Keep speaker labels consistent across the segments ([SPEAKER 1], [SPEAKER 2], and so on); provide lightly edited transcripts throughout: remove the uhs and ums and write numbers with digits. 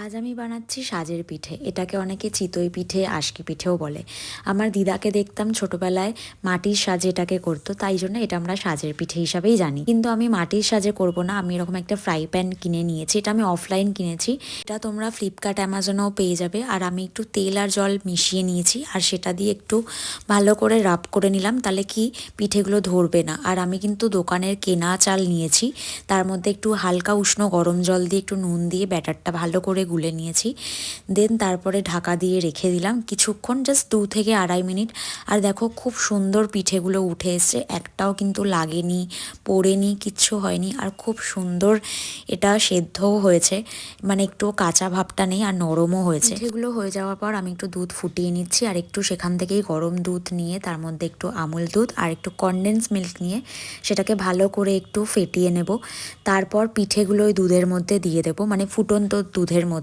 [SPEAKER 1] আজ আমি বানাচ্ছি সাজের পিঠে। এটাকে অনেকে চিতই পিঠে, আশকি পিঠেও বলে। আমার দিদাকে দেখতাম ছোটবেলায় মাটির সাজে এটাকে করতো, তাই জন্য এটা আমরা সাজের পিঠে হিসাবেই জানি। কিন্তু আমি মাটির সাজে করব না, আমি এরকম একটা ফ্রাই প্যান কিনে নিয়েছি। এটা আমি অফলাইন কিনেছি, এটা তোমরা ফ্লিপকার্ট, অ্যামাজনেও পেয়ে যাবে। আর আমি একটু তেল আর জল মিশিয়ে নিয়েছি, আর সেটা দিয়ে একটু ভালো করে রাব করে নিলাম, তাহলে কি পিঠেগুলো ধরবে না। আর আমি কিন্তু দোকানের কেনা চাল নিয়েছি, তার মধ্যে একটু হালকা উষ্ণ গরম জল দিয়ে একটু নুন দিয়ে ব্যাটারটা ভালো করে গুলে নিয়েছি। দেন তারপরে ঢাকা দিয়ে রেখে দিলাম কিছুক্ষণ, জাস্ট 2 থেকে 2.5 মিনিট। আর দেখো খুব সুন্দর পিঠেগুলো উঠে এসছে, একটাও কিন্তু লাগেনি, পোড়েনি, কিচ্ছু হয়নি। আর খুব সুন্দর এটা সেদ্ধও হয়েছে, মানে একটু কাঁচা ভাবটা নেই, আর নরমও হয়েছে। পিঠেগুলো হয়ে যাওয়ার পর আমি একটু দুধ ফুটিয়ে নিচ্ছি, আর একটু সেখান থেকেই গরম দুধ নিয়ে তার মধ্যে একটু আমুল দুধ আর একটু কনডেন্স মিল্ক নিয়ে সেটাকে ভালো করে একটু ফেটিয়ে নেব। তারপর পিঠেগুলো ওই দুধের মধ্যে দিয়ে দেবো, মানে ফুটন্ত দুধের মধ্যে।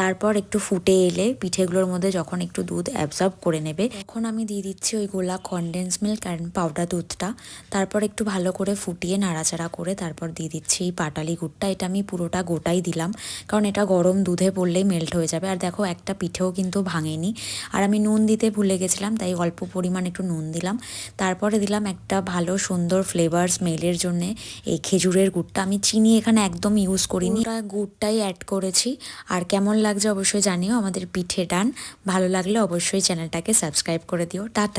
[SPEAKER 1] তারপর একটু ফুটে এলে পিঠেগুলোর মধ্যে যখন একটু দুধ অ্যাবজর্ব করে নেবে, তখন আমি দিয়ে দিচ্ছি ওই গোলা কনডেন্স মিল্ক অ্যান্ড পাউডার দুধটা। তারপর একটু ভালো করে ফুটিয়ে নাড়াচাড়া করে তারপর দিয়ে দিচ্ছি এই পাটালি গুড়টা। এটা আমি পুরোটা গোটাই দিলাম, কারণ এটা গরম দুধে পড়লেই মেল্ট হয়ে যাবে। আর দেখো একটা পিঠেও কিন্তু ভাঙেনি। আর আমি নুন দিতে ভুলে গেছিলাম, তাই অল্প পরিমাণ একটু নুন দিলাম। তারপরে দিলাম একটা ভালো সুন্দর ফ্লেভার স্মেলের জন্যে এই খেজুরের গুড়টা। আমি চিনি এখানে একদম ইউজ করিনি, গুড়টাই অ্যাড করেছি। আর কেমন লাগছে অবশ্যই জানিও। আমাদের পিঠে ডান। ভালো লাগলে অবশ্যই চ্যানেলটাকে সাবস্ক্রাইব করে দিও। টাটা।